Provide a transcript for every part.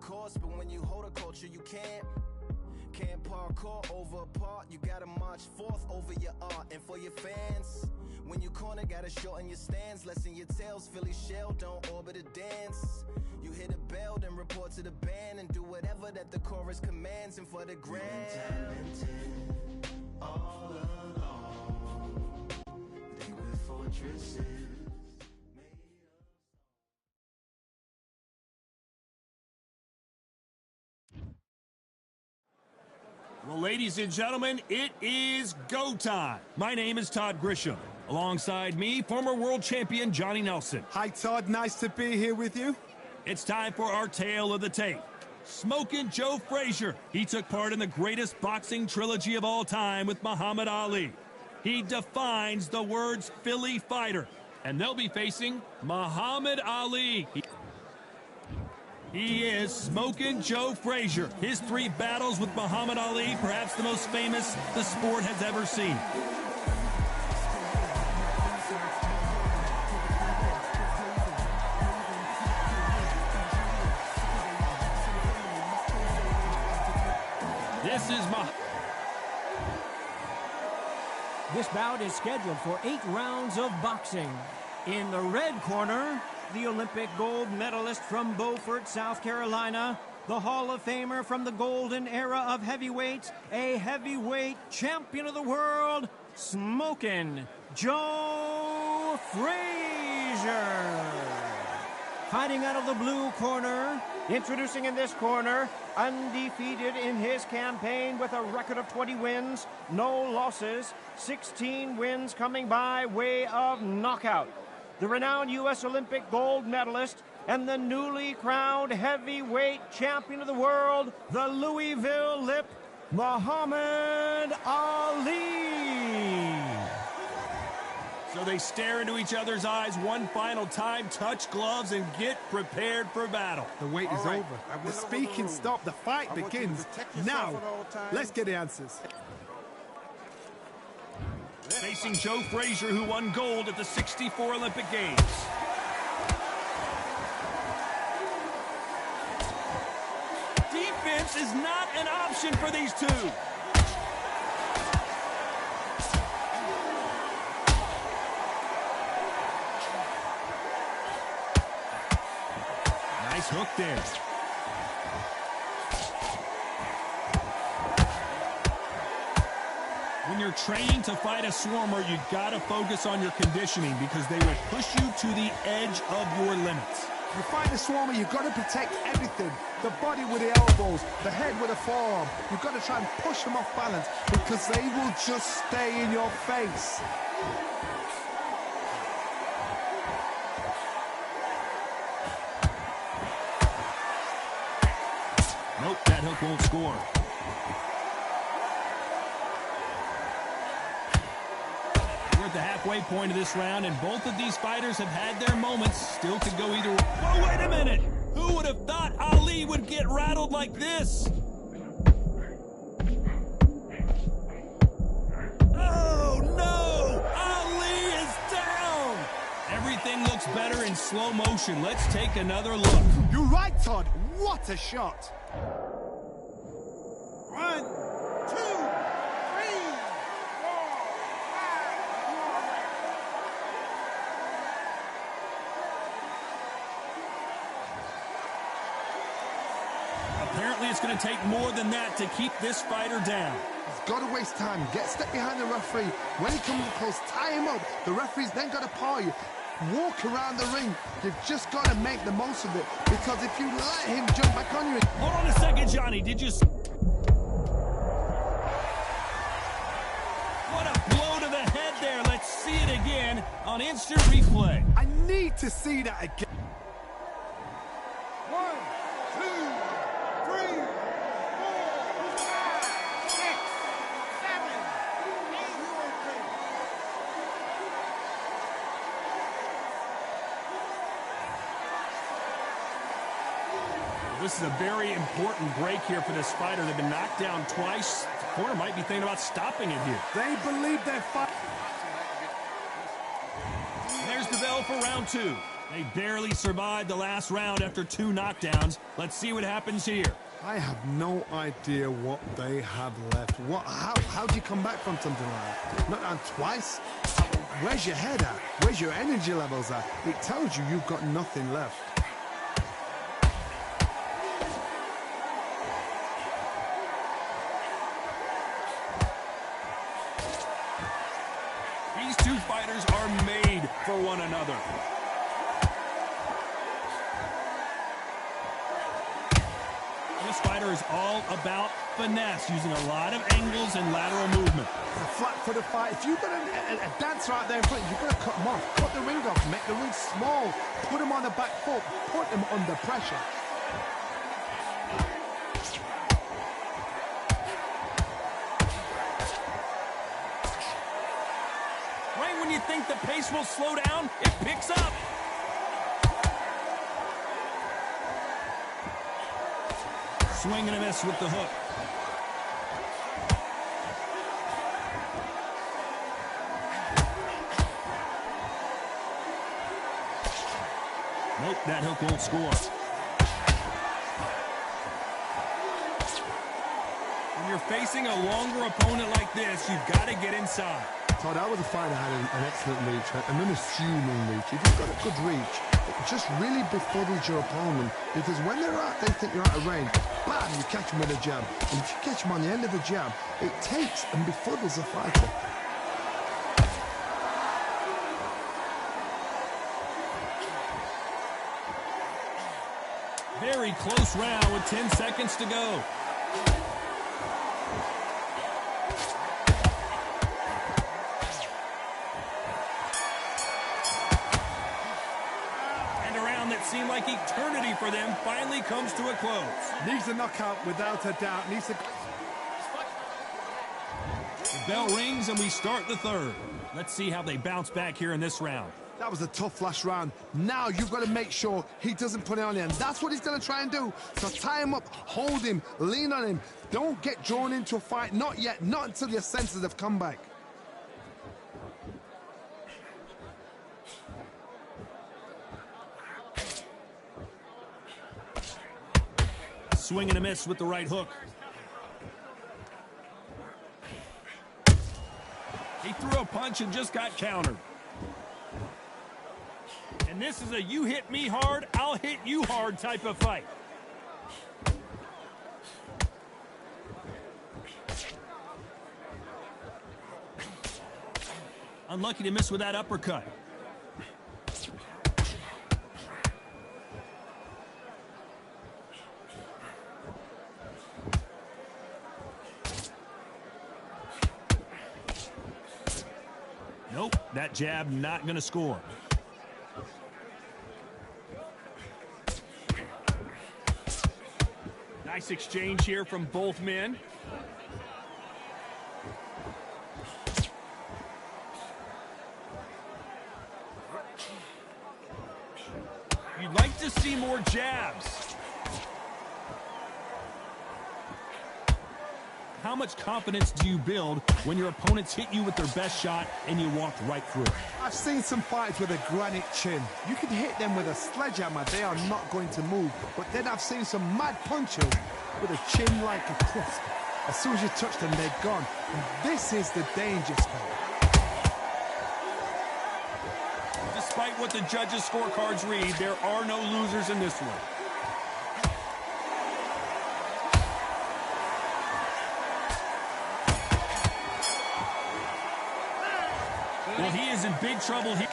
course, but when you hold a culture, you can't parkour over a part. You gotta march forth over your art. And for your fans, when you corner, gotta shorten your stance. Lessen your tails, Philly shell, don't orbit a dance. You hit a bell, then report to the band and do whatever that the chorus commands. And for the grand, talented all along, they were fortresses. Well, ladies and gentlemen, it is go time. My name is Todd Grisham. Alongside me, former world champion Johnny Nelson. Hi, Todd. Nice to be here with you. It's time for our tale of the tape. Smokin' Joe Frazier. He took part in the greatest boxing trilogy of all time with Muhammad Ali. He defines the words Philly fighter. And they'll be facing Muhammad Ali. He is Smokin' Joe Frazier. His 3 battles with Muhammad Ali, perhaps the most famous the sport has ever seen. This bout is scheduled for 8 rounds of boxing. In the red corner, the Olympic gold medalist from Beaufort, South Carolina, the Hall of Famer from the golden era of heavyweights, a heavyweight champion of the world, Smokin' Joe Frazier. Fighting out of the blue corner, introducing in this corner, undefeated in his campaign with a record of 20 wins, no losses, 16 wins coming by way of knockout. The renowned U.S. Olympic gold medalist and the newly crowned heavyweight champion of the world, the Louisville Lip, Muhammad Ali. So they stare into each other's eyes one final time, touch gloves, and get prepared for battle. The wait is over. The speaking stopped. The fight begins now. Let's get the answers. Facing Joe Frazier, who won gold at the '64 Olympic Games. Defense is not an option for these two. Nice hook there. When you're training to fight a swarmer, you gotta focus on your conditioning because they will push you to the edge of your limits. You fight a swarmer, you've got to protect everything. The body with the elbows, the head with the forearm. You've got to try and push them off balance because they will just stay in your face. Nope, that hook won't score. We're at the halfway point of this round, and both of these fighters have had their moments. Still could go either way. Whoa, wait a minute! Who would have thought Ali would get rattled like this? Oh, no! Ali is down! Everything looks better in slow motion. Let's take another look. You're right, Todd. What a shot! 1, 2, 3, 4, 5. Apparently it's going to take more than that to keep this fighter down. He's got to waste time. Get a step behind the referee. When he comes close, tie him up. The referee's then got to paw you. Walk around the ring. You've just got to make the most of it. Because if you let him jump back on you... Hold on a second, Johnny. Did you... What a blow to the head there. Let's see it again on instant replay. I need to see that again. 1, 2, 3, 4, 5, 6, 7, 8. This is a very important break here for this fighter. They've been knocked down twice. The corner might be thinking about stopping it here. They believe they're fighting. There's the bell for round 2. They barely survived the last round after 2 knockdowns. Let's see what happens here. I have no idea what they have left. How do you come back from something like that? Not down twice? Where's your head at? Where's your energy levels at? It tells you you've got nothing left. These two fighters are made for one another. This fighter is all about finesse, using a lot of angles and lateral movement. It's a flat-footed fight. If you've got a dancer out there in front, you've got to cut him off. Cut the ring off, make the ring small. Put him on the back foot. Put him under pressure. Right when you think the pace will slow down, it picks up. Swing and a miss with the hook. Nope, that hook won't score. When you're facing a longer opponent like this, you've got to get inside. So that was a fight that had an excellent reach, an unassuming reach. If you've got a good reach, it just really befuddles your opponent, because when they're out, they think you're out of range. Bam, you catch them with a jab. And if you catch them on the end of the jab, it takes and befuddles the fighter. Very close round with 10 seconds to go. Seemed like eternity for them finally comes to a close. Needs a knockout without a doubt. Needs to... The bell rings and we start the third. Let's see how they bounce back here in this round. That was a tough last round. Now you've got to make sure he doesn't put it on you, and that's what he's going to try and do. So tie him up, hold him, lean on him. Don't get drawn into a fight. Not yet. Not until your senses have come back. Swing and a miss with the right hook. He threw a punch and just got countered. And this is a you hit me hard, I'll hit you hard type of fight. Unlucky to miss with that uppercut. Nope, that jab not going to score. Nice exchange here from both men. You'd like to see more jabs. How much confidence do you build when your opponents hit you with their best shot and you walked right through it? I've seen some fights with a granite chin. You can hit them with a sledgehammer, they are not going to move. But then I've seen some mad punches with a chin like a crisp. As soon as you touch them, they're gone. And this is the danger spot. Despite what the judges' scorecards read, there are no losers in this one. Well, he is in big trouble here.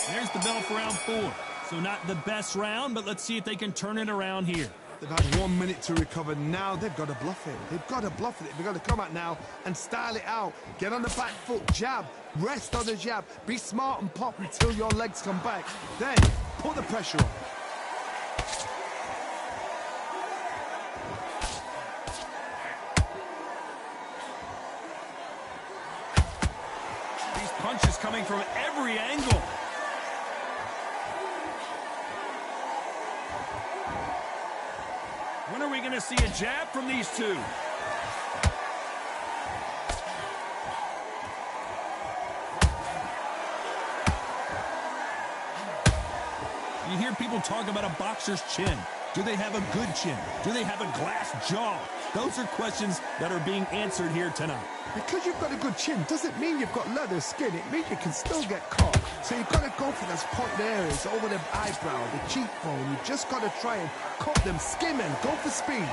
There's the bell for round 4. So not the best round, but let's see if they can turn it around here. They've had 1 minute to recover. Now they've got to bluff it. They've got to bluff it. They've got to come out now and style it out. Get on the back foot, jab, rest on the jab. Be smart and pop until your legs come back. Then put the pressure on. These punches coming from every angle. When are we going to see a jab from these two? You hear people talk about a boxer's chin. Do they have a good chin? Do they have a glass jaw? Those are questions that are being answered here tonight. Because you've got a good chin doesn't mean you've got leather skin. It means you can still get caught. So you've got to go for those pointed areas over the eyebrow, the cheekbone. You've just got to try and cut them, skim and go for speed.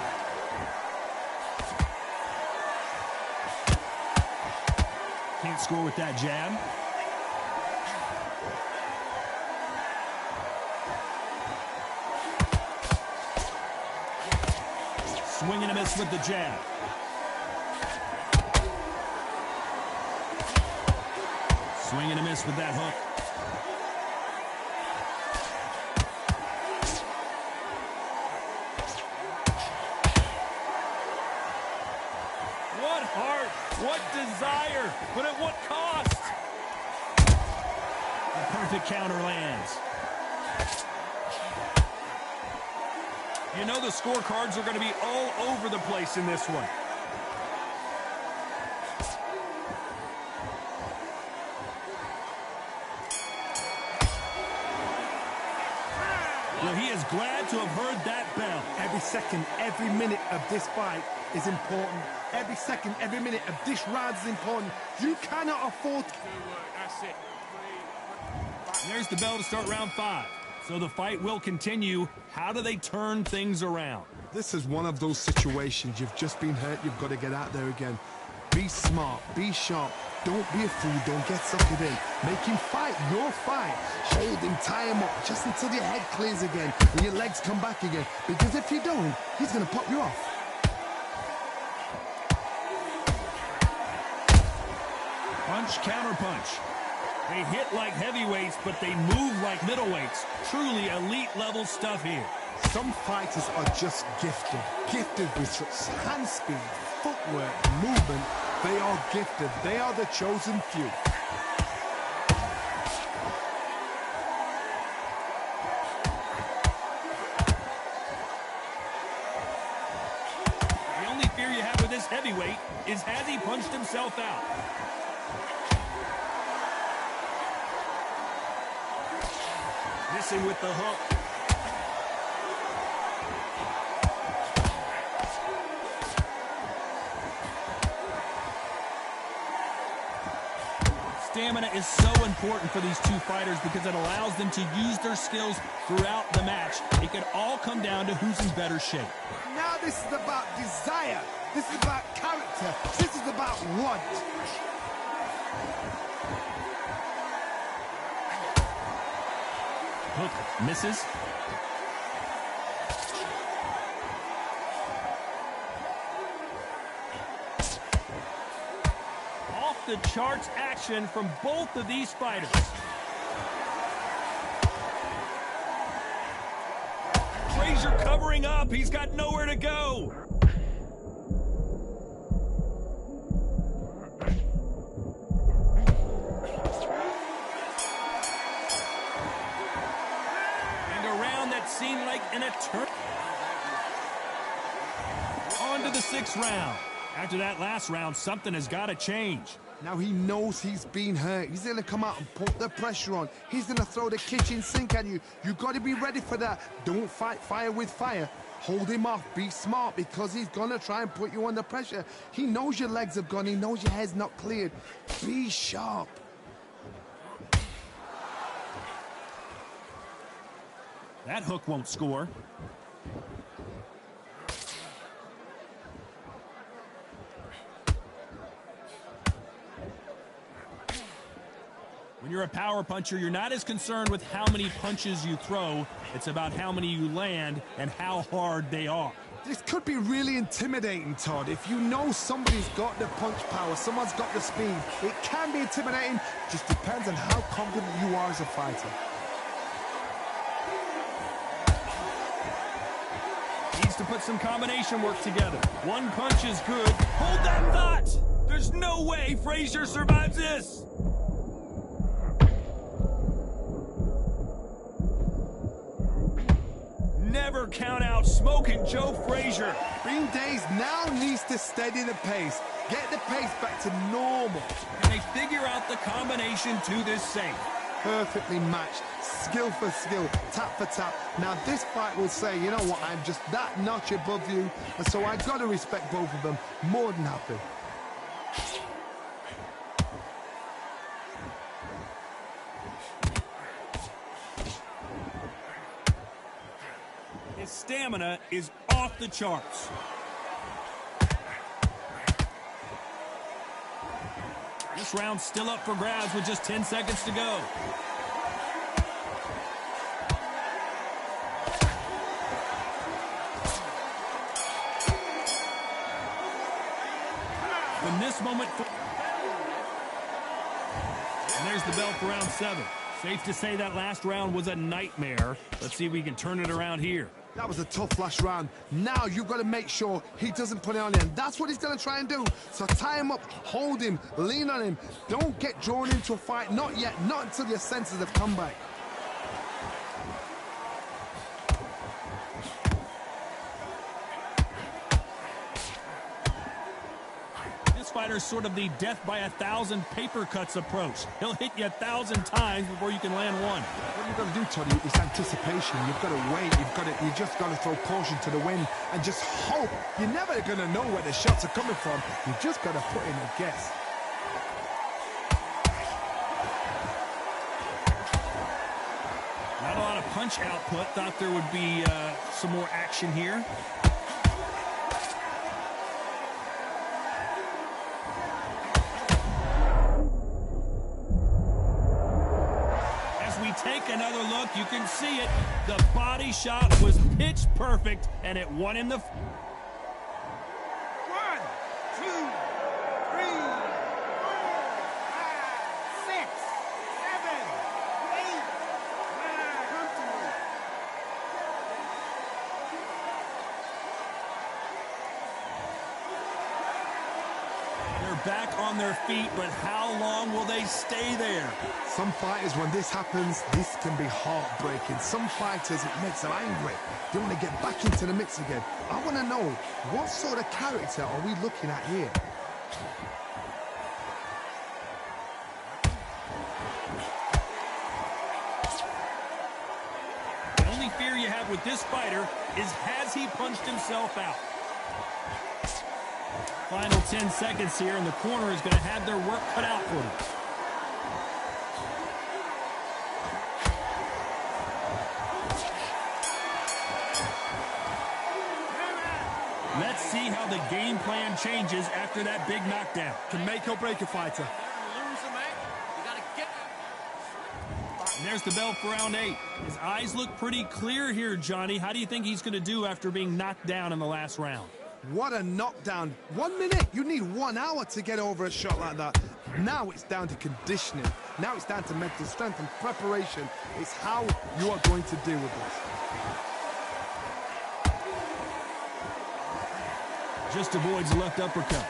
Can't score with that jab. Swing and a miss with the jab. Swing and a miss with that hook. What heart, what desire, but at what cost? The perfect counter lands. You know the scorecards are going to be all over the place in this one. Well, he is glad to have heard that bell. Every second, every minute of this fight is important. Every second, every minute of this round is important. You cannot afford to... That's it. There's the bell to start round 5. So the fight will continue. How do they turn things around? This is one of those situations. You've just been hurt. You've got to get out there again. Be smart. Be sharp. Don't be a fool. Don't get suckered in. Make him fight your fight. Hold him. Tie him up just until your head clears again and your legs come back again. Because if you don't, he's going to pop you off. Punch, counter punch. They hit like heavyweights, but they move like middleweights. Truly elite-level stuff here. Some fighters are just gifted. Gifted with such hand speed, footwork, movement. They are gifted. They are the chosen few. The only fear you have with this heavyweight is has he punched himself out? Missing with the hook. Stamina is so important for these two fighters because it allows them to use their skills throughout the match. It could all come down to who's in better shape. Now this is about desire. This is about character. This is about want. Hook misses. Off the charts action from both of these fighters. Frazier covering up. He's got nowhere to go. Seemed like an eternity. On to the 6th round. After that last round, something has got to change. Now he knows he's been hurt. He's going to come out and put the pressure on. He's going to throw the kitchen sink at you. You've got to be ready for that. Don't fight fire with fire. Hold him off. Be smart because he's going to try and put you under pressure. He knows your legs have gone. He knows your head's not cleared. Be sharp. That hook won't score. When you're a power puncher, you're not as concerned with how many punches you throw. It's about how many you land and how hard they are. This could be really intimidating, Todd. If you know somebody's got the punch power, someone's got the speed, it can be intimidating. Just depends on how confident you are as a fighter. Needs to put some combination work together. One punch is good. Hold that thought! There's no way Frazier survives this! Never count out Smoking Joe Frazier. Bean Days now needs to steady the pace. Get the pace back to normal. Can they figure out the combination to this safe? perfectly matched, skill for skill, tap for tap. Now this fight will say, you know what, I'm just that notch above you, and so I got to respect both of them. More than happy. His stamina is off the charts. This round's still up for grabs with just 10 seconds to go. From this moment, and there's the bell for round 7. Safe to say that last round was a nightmare. Let's see if we can turn it around here. That was a tough last round. Now you've got to make sure he doesn't put it on you. And that's what he's going to try and do. So tie him up, hold him, lean on him. Don't get drawn into a fight. Not yet. Not until your senses have come back. This fighter's sort of the death by 1,000 paper cuts approach. He'll hit you 1,000 times before you can land one. What you've got to do, Toddy, is anticipation. You've got to wait. You just got to throw caution to the wind and just hope. You're never going to know where the shots are coming from. You just got to put in a guess. Not a lot of punch output. Thought there would be some more action here. Take another look, you can see it. The body shot was pitch perfect, and it won him the... 1, 2, 3, 4, 5, 6, 7, 8, 9. They're back on their feet, but how long will they stay there? Some fighters, when this happens, this can be heartbreaking. Some fighters, it makes them angry. They want to get back into the mix again. I want to know, what sort of character are we looking at here? The only fear you have with this fighter is, has he punched himself out? Final 10 seconds here, and the corner is going to have their work cut out for them. Let's see how the game plan changes after that big knockdown. Can make or break a fighter. And there's the bell for round 8. His eyes look pretty clear here, Johnny. How do you think he's going to do after being knocked down in the last round? What a knockdown. 1 minute. You need 1 hour to get over a shot like that. Now it's down to conditioning. Now it's down to mental strength and preparation. It's how you are going to deal with this. Just avoids the left uppercut.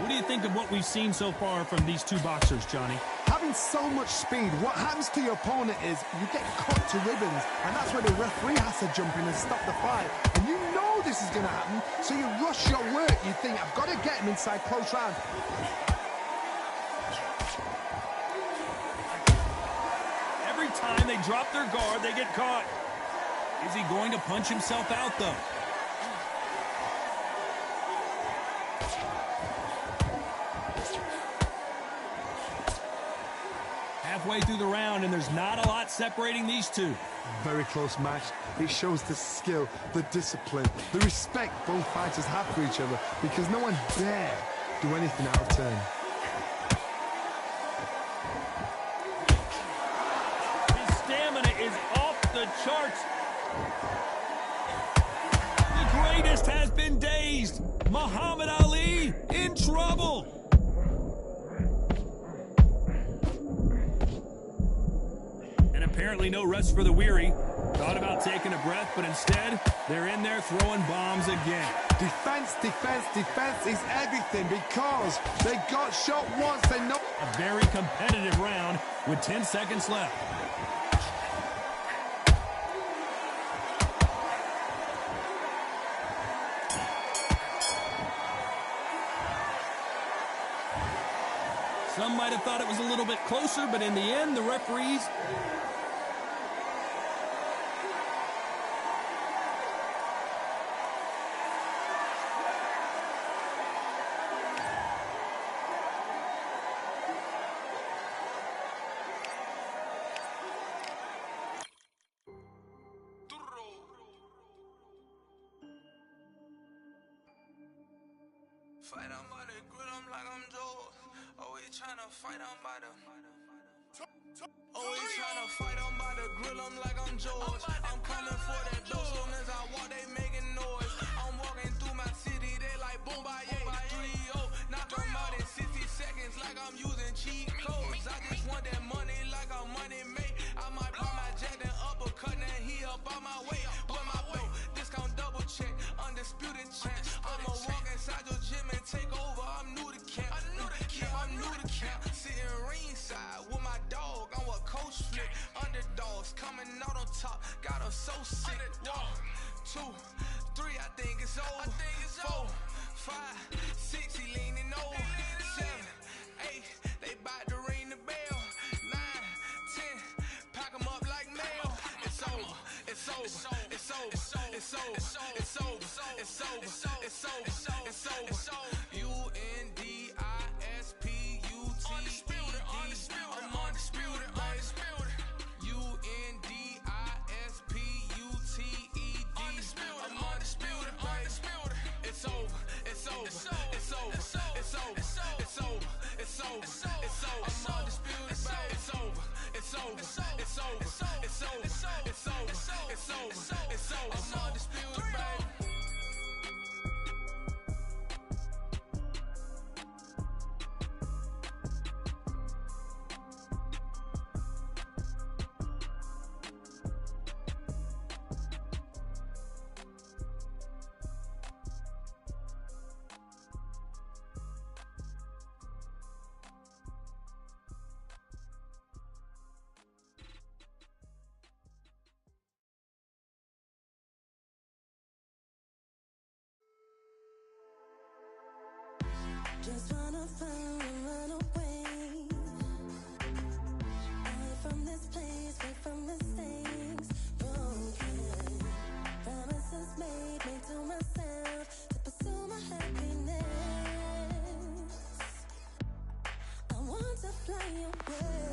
What do you think of what we've seen so far from these two boxers, Johnny? Having so much speed, what happens to your opponent is you get cut to ribbons, and that's where the referee has to jump in and stop the fight. And you know this is going to happen, so you rush your work. You think, I've got to get him inside close round. Every time they drop their guard, they get caught. Is he going to punch himself out, though? Halfway through the round, and there's not a lot separating these two. Very close match. It shows the skill, the discipline, the respect both fighters have for each other, because no one dare do anything out of turn. His stamina is off the charts. The greatest has been dazed. Muhammad Ali in trouble. Apparently no rest for the weary. Thought about taking a breath, but instead, they're in there throwing bombs again. Defense, defense, defense is everything, because they got shot once, they know. A very competitive round with 10 seconds left. Some might have thought it was a little bit closer, but in the end, the referees... Fight on by the grill, I'm like I'm Joe. Always tryna fight on by the. Always tryna fight on by the grill, I'm like I'm Joe. I'm coming for that dough, soon as I walk, they making noise. I'm walking through my city, they like boom by 3-0. Knock them out in 60 seconds, like I'm using cheat codes. I just want that money, like I'm money made. I might pop my jack and uppercut, and he up on my way. With my dough, discount double check, undisputed check. I'ma walk inside your gym and take over. I'm new to camp. I'm new to camp. Sitting ringside with my dog. I'm what coach flick. Underdogs coming out on top. Got us so sick. 1, 2, 3. I think it's over. 4, 5, 6. He leaning over. 7, 8. They bout to ring the bell. 9, 10. Pack 'em up like mail. It's over. It's over. It's over. It's over. It's over. It's over. It's over. It's over. UNDISPUTED. I'm undisputed. I'm undisputed. I'm undisputed. It's over. It's over. It's over. It's over. It's over. It's over. It's over. It's over. I'm undisputed. It's over. It's over. It's over. It's over. It's over. It's over. It's over. I'm undisputed, baby. Just wanna find and run away. Away from this place, away from mistakes. Broken promises made to myself to pursue my happiness. I want to fly away.